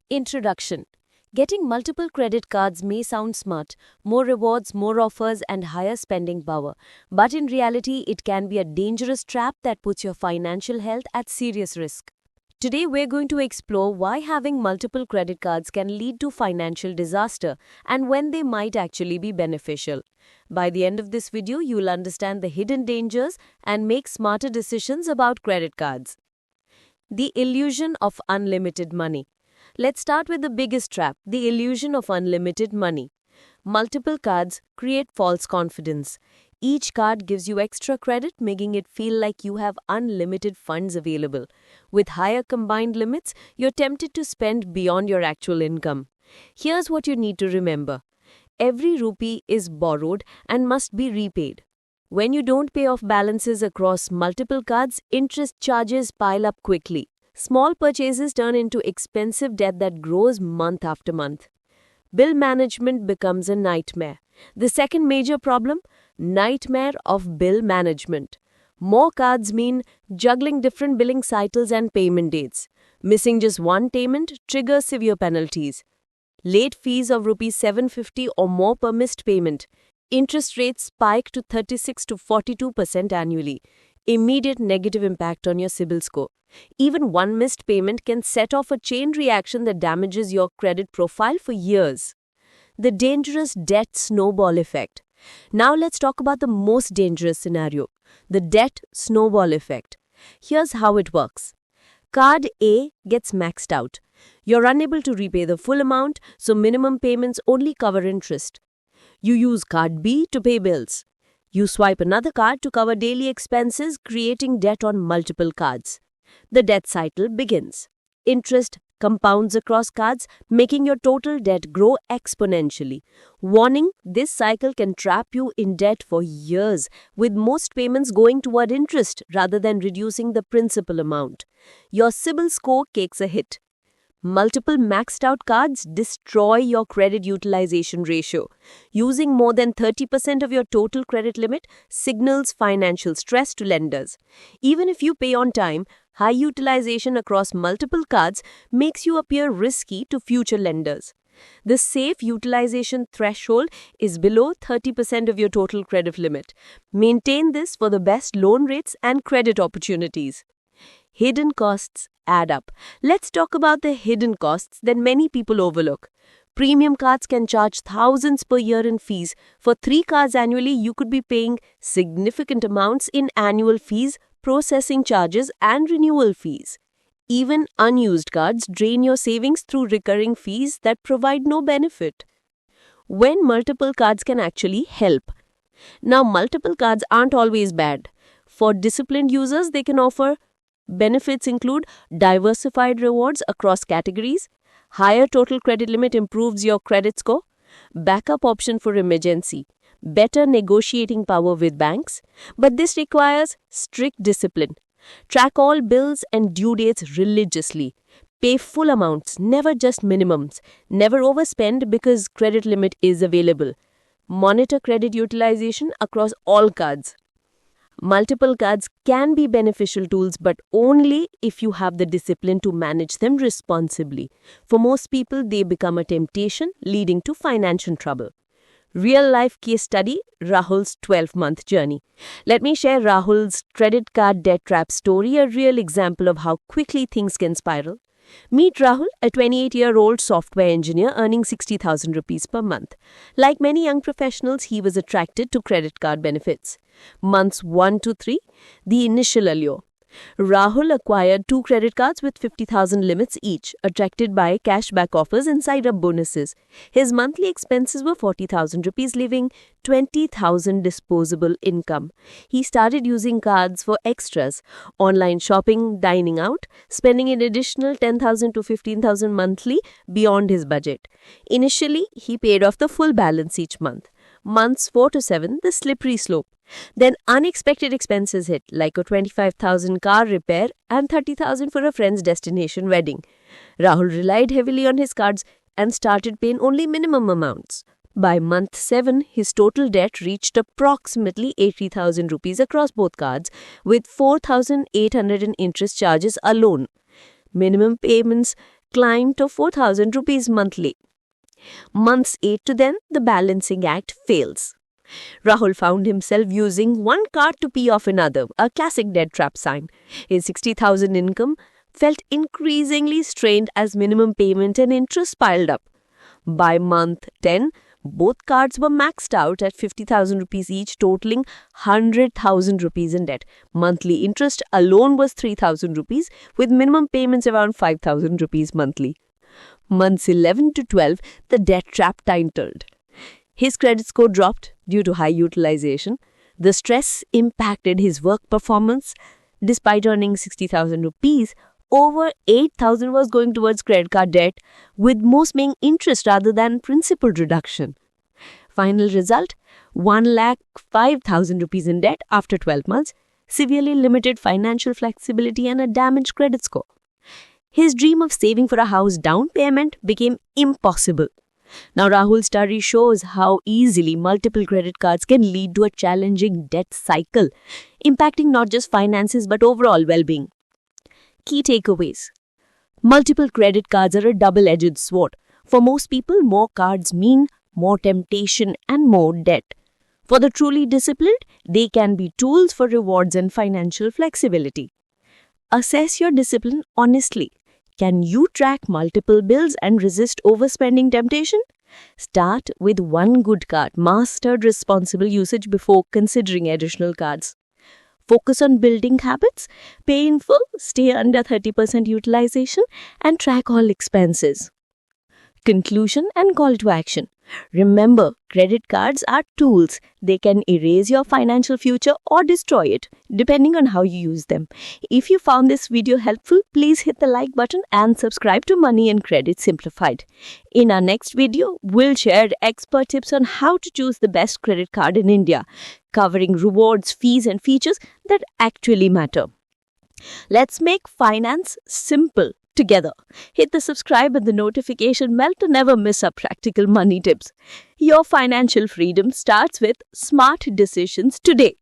Introduction. Getting multiple credit cards may sound smart, more rewards, more offers, and higher spending power. But in reality, it can be a dangerous trap that puts your financial health at serious risk. Today, we're going to explore why having multiple credit cards can lead to financial disaster and when they might actually be beneficial. By the end of this video, you'll understand the hidden dangers and make smarter decisions about credit cards. The illusion of unlimited money. Let's start with the biggest trap, the illusion of unlimited money. Multiple cards create false confidence. Each card gives you extra credit, making it feel like you have unlimited funds available. With higher combined limits, you're tempted to spend beyond your actual income. Here's what you need to remember. Every rupee is borrowed and must be repaid. When you don't pay off balances across multiple cards, interest charges pile up quickly. Small purchases turn into expensive debt that grows month after month. Bill management becomes a nightmare. The second major problem, nightmare of bill management. More cards mean juggling different billing cycles and payment dates. Missing just one payment triggers severe penalties. Late fees of Rs 750 or more per missed payment. Interest rates spike to 36 to 42% annually. Immediate negative impact on your CIBIL score. Even one missed payment can set off a chain reaction that damages your credit profile for years. The dangerous debt snowball effect. Now let's talk about the most dangerous scenario, the debt snowball effect. Here's how it works. Card A gets maxed out. You're unable to repay the full amount, so minimum payments only cover interest. You use card B to pay bills. You swipe another card to cover daily expenses, creating debt on multiple cards. The debt cycle begins. Interest compounds across cards, making your total debt grow exponentially. Warning, this cycle can trap you in debt for years, with most payments going toward interest rather than reducing the principal amount. Your CIBIL score takes a hit. Multiple maxed out cards destroy your credit utilization ratio. Using more than 30% of your total credit limit signals financial stress to lenders. Even if you pay on time, high utilization across multiple cards makes you appear risky to future lenders. The safe utilization threshold is below 30% of your total credit limit. Maintain this for the best loan rates and credit opportunities. Hidden costs add up. Let's talk about the hidden costs that many people overlook. Premium cards can charge thousands per year in fees. For 3 cards annually, you could be paying significant amounts in annual fees, processing charges, and renewal fees. Even unused cards drain your savings through recurring fees that provide no benefit. When multiple cards can actually help. Now, multiple cards aren't always bad. For disciplined users, they can offer benefits include diversified rewards across categories, higher total credit limit improves your credit score, backup option for emergency, better negotiating power with banks, but this requires strict discipline. Track all bills and due dates religiously. Pay full amounts, never just minimums. Never overspend because credit limit is available. Monitor credit utilization across all cards. Multiple cards can be beneficial tools, but only if you have the discipline to manage them responsibly. For most people, they become a temptation, leading to financial trouble. Real-life case study, Rahul's 12-month journey. Let me share Rahul's credit card debt trap story, a real example of how quickly things can spiral. Meet Rahul, a 28-year-old software engineer earning 60,000 rupees per month. Like many young professionals, he was attracted to credit card benefits. Months 1 to 3, the initial allure. Rahul acquired 2 credit cards with 50,000 limits each, attracted by cashback offers and side-up bonuses. His monthly expenses were 40,000 rupees, leaving 20,000 disposable income. He started using cards for extras, online shopping, dining out, spending an additional 10,000 to 15,000 monthly beyond his budget. Initially, he paid off the full balance each month. Months 4 to 7, the slippery slope. Then unexpected expenses hit, like a 25,000 car repair and 30,000 for a friend's destination wedding. Rahul relied heavily on his cards and started paying only minimum amounts. By month 7, his total debt reached approximately 80,000 rupees across both cards, with 4,800 in interest charges alone. Minimum payments climbed to 4,000 rupees monthly. Months 8 to 10, the balancing act fails. Rahul found himself using one card to pay off another, a classic debt trap sign. His 60,000 income felt increasingly strained as minimum payment and interest piled up. By month 10, both cards were maxed out at 50,000 rupees each, totaling 100,000 rupees in debt. Monthly interest alone was 3,000 rupees, with minimum payments around 5,000 rupees monthly. Months 11 to 12, the debt trap tightened. His credit score dropped due to high utilization. The stress impacted his work performance. Despite earning 60,000 rupees, over 8,000 was going towards credit card debt, with most being interest rather than principal reduction. Final result, 1,05,000 rupees in debt after 12 months, severely limited financial flexibility and a damaged credit score. His dream of saving for a house down payment became impossible. Now, Rahul's study shows how easily multiple credit cards can lead to a challenging debt cycle, impacting not just finances but overall well-being. Key takeaways. Multiple credit cards are a double-edged sword. For most people, more cards mean more temptation and more debt. For the truly disciplined, they can be tools for rewards and financial flexibility. Assess your discipline honestly. Can you track multiple bills and resist overspending temptation? Start with one good card, master responsible usage before considering additional cards. Focus on building habits, pay in full, stay under 30% utilization, and track all expenses. Conclusion and call to action. Remember, credit cards are tools. They can erase your financial future or destroy it, depending on how you use them. If you found this video helpful, please hit the like button and subscribe to Money and Credit Simplified. In our next video, we'll share expert tips on how to choose the best credit card in India, covering rewards, fees, and features that actually matter. Let's make finance simple together. Hit the subscribe and the notification bell to never miss our practical money tips. Your financial freedom starts with smart decisions today.